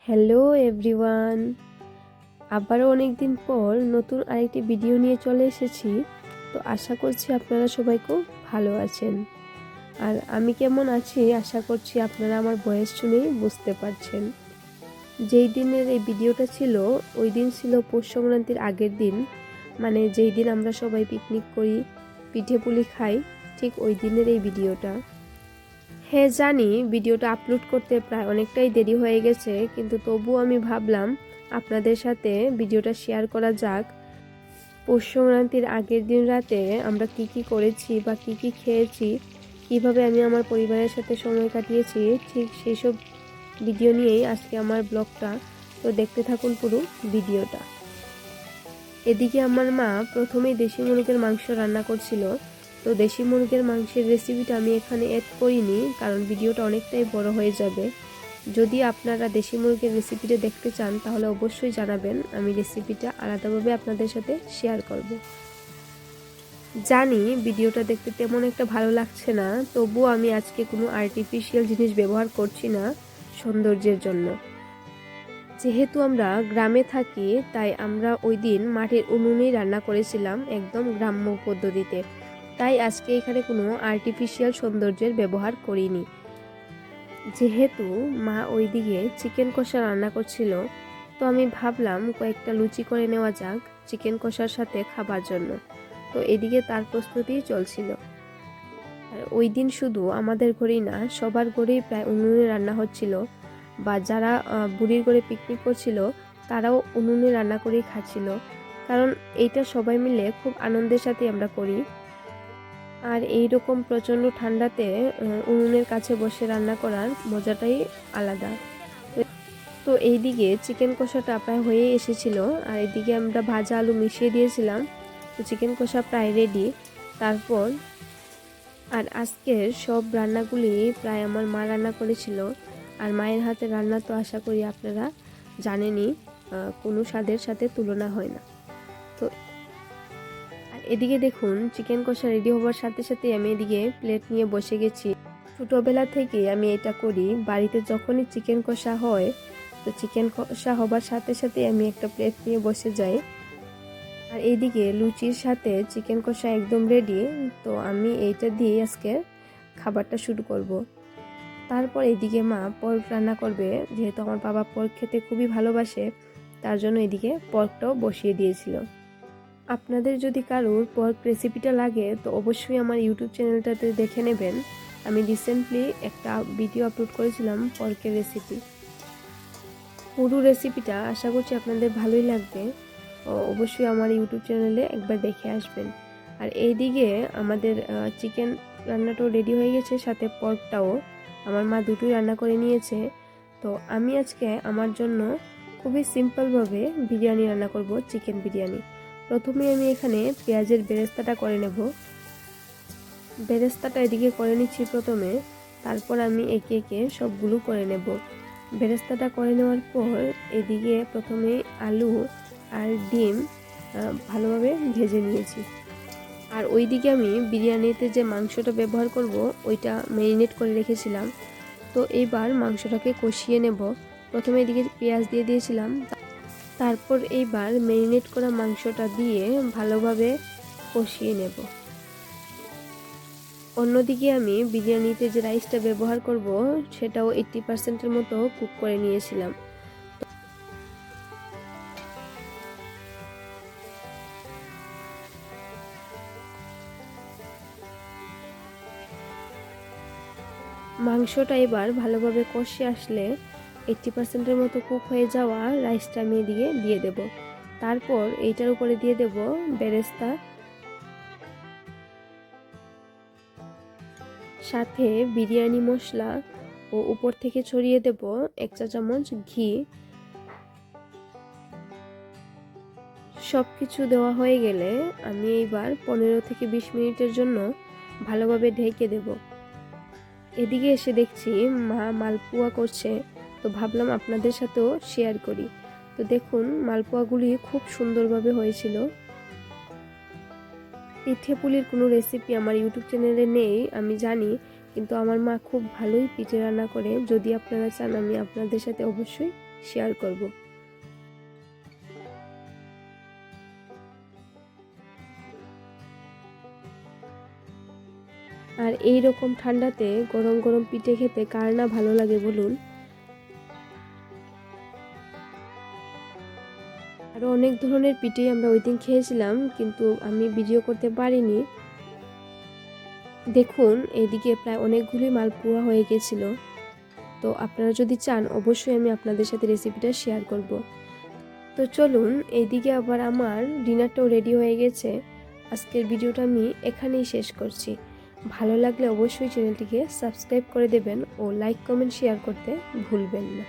Hello everyone, আবারও অনেক দিন পর নতুন আরেকটি ভিডিও নিয়ে চলে এসেছি। তো আশা করছি আপনারা সবাই খুব ভালো আছেন। আর আমি কেমন আছি আশা করছি আপনারা আমার ভয়েস শুনেই বুঝতে পারছেন। যেই দিনের এই ভিডিওটা ছিল ওই দিন ছিল পৌষ সংক্রান্তির আগের দিন, মানে যেই দিন আমরা সবাই পিকনিক করি, পিঠে পুলি খাই, ঠিক ওই দিনের এই ভিডিওটা। হ্যাঁ জানি ভিডিওটা আপলোড করতে প্রায় অনেকটাই দেরি হয়ে গেছে, কিন্তু তবুও আমি ভাবলাম আপনাদের সাথে ভিডিওটা শেয়ার করা যাক। পৌষ সংক্রান্তির আগের দিন রাতে আমরা কি কি করেছি বা কি কি খেয়েছি, কিভাবে আমি আমার পরিবারের সাথে সময় কাটিয়েছি, ঠিক সেই সব ভিডিও নিয়েই আজকে আমার ব্লগটা। তো দেখতে থাকুন পুরো ভিডিওটা। এদিকে আমার মা প্রথমেই দেশি মুরগির মাংস রান্না করছিল। তো দেশি মুরগির মাংসের রেসিপিটা আমি এখানে অ্যাড করিনি, কারণ ভিডিওটা অনেকটাই বড় হয়ে যাবে। যদি আপনারা দেশি মুরগির রেসিপিটা দেখতে চান তাহলে অবশ্যই জানাবেন, আমি রেসিপিটা আলাদাভাবে আপনাদের সাথে শেয়ার করব। জানি ভিডিওটা দেখতে তেমন একটা ভালো লাগছে না, তবুও আমি আজকে কোনো আর্টিফিশিয়াল জিনিস ব্যবহার করছি না সৌন্দর্যের জন্য। যেহেতু আমরা গ্রামে থাকি তাই আমরা ওই দিন মাটির উনুনেই রান্না করেছিলাম, একদম গ্রাম্য পদ্ধতিতে। তাই আজকে এখানে কোনো আর্টিফিশিয়াল সৌন্দর্যের ব্যবহার করিনি। যেহেতু মা ওইদিকে চিকেন কষা রান্না করছিল, তো আমি ভাবলাম কয়েকটা লুচি করে নেওয়া যাক চিকেন কষার সাথে খাবার জন্য। তো এদিকে তার প্রস্তুতি চলছিল। আর ওই দিন শুধু আমাদের ঘরেই না, সবার ঘরেই প্রায় উনুনে রান্না হচ্ছিল, বা যারা বুড়ির ঘরে পিকনিক করছিল তারাও উনুনে রান্না করেই খাচ্ছিল, কারণ এইটা সবাই মিলে খুব আনন্দের সাথে আমরা করি। আর এই রকম প্রচণ্ড ঠান্ডাতে উনুনের কাছে বসে রান্না করার মজাটাই আলাদা। তো এইদিকে চিকেন কষাটা প্রায় হয়ে এসেছিল, আর এদিকে আমরা ভাজা আলু মিশিয়ে দিয়েছিলাম। তো চিকেন কষা প্রায় রেডি। তারপর আর আজকের সব রান্নাগুলি প্রায় আমার মা রান্না করেছিল। আর মায়ের হাতে রান্না তো আশা করি আপনারা জানেনই, কোনো স্বাদের সাথে তুলনা হয় না। তো আর এদিকে দেখুন চিকেন কষা রেডি হওয়ার সাথে সাথে আমি এদিকে প্লেট নিয়ে বসে গেছি। ছোটোবেলা থেকে আমি এটা করি, বাড়িতে যখনই চিকেন কষা হয় তো চিকেন কষা হবার সাথে সাথে আমি একটা প্লেট নিয়ে বসে যাই। আর এইদিকে লুচির সাথে চিকেন কষা একদম রেডি। তো আমি এইটা দিয়ে আজকে খাবারটা শুরু করব। তারপর এইদিকে মা পর্ক রান্না করবে, যেহেতু আমার বাবা পর্ক খেতে খুবই ভালোবাসে, তার জন্য এদিকে পর্কটাও বসিয়ে দিয়েছিল। আপনাদের যদি কারোর পর্ক রেসিপিটা লাগে তো অবশ্যই আমার ইউটিউব চ্যানেলটাতে দেখে নেবেন। আমি রিসেন্টলি একটা ভিডিও আপলোড করেছিলাম পর্কের রেসিপি। পুরো রেসিপিটা আশা করছি আপনাদের ভালোই লাগবে, অবশ্যই আমার ইউটিউব চ্যানেলে একবার দেখে আসবেন। আর এইদিকে আমাদের চিকেন রান্নাটাও রেডি হয়ে গেছে, সাথে পর্কটাও আমার মা দুটোই রান্না করে নিয়েছে। তো আমি আজকে আমার জন্য খুবই সিম্পলভাবে বিরিয়ানি রান্না করব, চিকেন বিরিয়ানি। প্রথমে আমি এখানে পেঁয়াজের বেরেস্তাটা করে নেব। বেরেস্তাটা এদিকে করে নিচ্ছি প্রথমে, তারপর আমি একে একে সবগুলো করে নেব। বেরেস্তাটা করে নেওয়ার পর এদিকে প্রথমে আলু আর ডিম ভালোভাবে ভেজে নিয়েছি। আর ওইদিকে আমি বিরিয়ানিতে যে মাংসটা ব্যবহার করব ওইটা ম্যারিনেট করে রেখেছিলাম। তো এইবার মাংসটাকে কষিয়ে নেব। প্রথমে এদিকে পেঁয়াজ দিয়ে দিয়েছিলাম, তারপর এইবার ম্যারিনেট করা মাংসটা দিয়ে ভালোভাবে কষিয়ে নেব। অন্যদিকে আমি বিরিয়ানিতে যে রাইসটা ব্যবহার করব সেটাও 80% মতো কুক করে নিয়েছিলাম। মাংসটা এবার ভালোভাবে কষে আসলে 80% মতো কুক হয়ে যাওয়া রাইসটা আমি এদিকে দিয়ে দেব। তারপর এইটার উপরে দিয়ে দেব বেরেস্তা, সাথে বিরিয়ানি মশলা, ও উপর থেকে ছড়িয়ে দেব 1 চা চামচ ঘি। সব কিছু দেওয়া হয়ে গেলে আমি এইবার 15 থেকে 20 মিনিটের জন্য ভালোভাবে ঢেকে দেব। এদিকে এসে দেখছি মা মালপোয়া করছে, তো ভাবলাম আপনাদের সাথেও শেয়ার করি। তো দেখুন মালপোয়াগুলি খুব সুন্দরভাবে হয়েছিল। পিঠে পুলির কোনো রেসিপি আমার ইউটিউব চ্যানেলে নেই আমি জানি, কিন্তু আমার মা খুব ভালোই পিঠে রান্না করে। যদি আপনারা চান আমি আপনাদের সাথে অবশ্যই শেয়ার করব। আর এই রকম ঠান্ডাতে গরম গরম পিঠে খেতে কার না ভালো লাগে বলুন। আরও অনেক ধরনের পিঠেই আমরা ওই দিন খেয়েছিলাম, কিন্তু আমি ভিডিও করতে পারিনি। দেখুন এইদিকে প্রায় অনেকগুলি মালপোয়া হয়ে গেছিল। তো আপনারা যদি চান অবশ্যই আমি আপনাদের সাথে রেসিপিটা শেয়ার করব। তো চলুন, এইদিকে আবার আমার ডিনারটাও রেডি হয়ে গেছে। আজকের ভিডিওটা আমি এখানেই শেষ করছি। ভালো লাগলে অবশ্যই চ্যানেলটিকে সাবস্ক্রাইব করে দেবেন ও লাইক কমেন্ট শেয়ার করতে ভুলবেন না।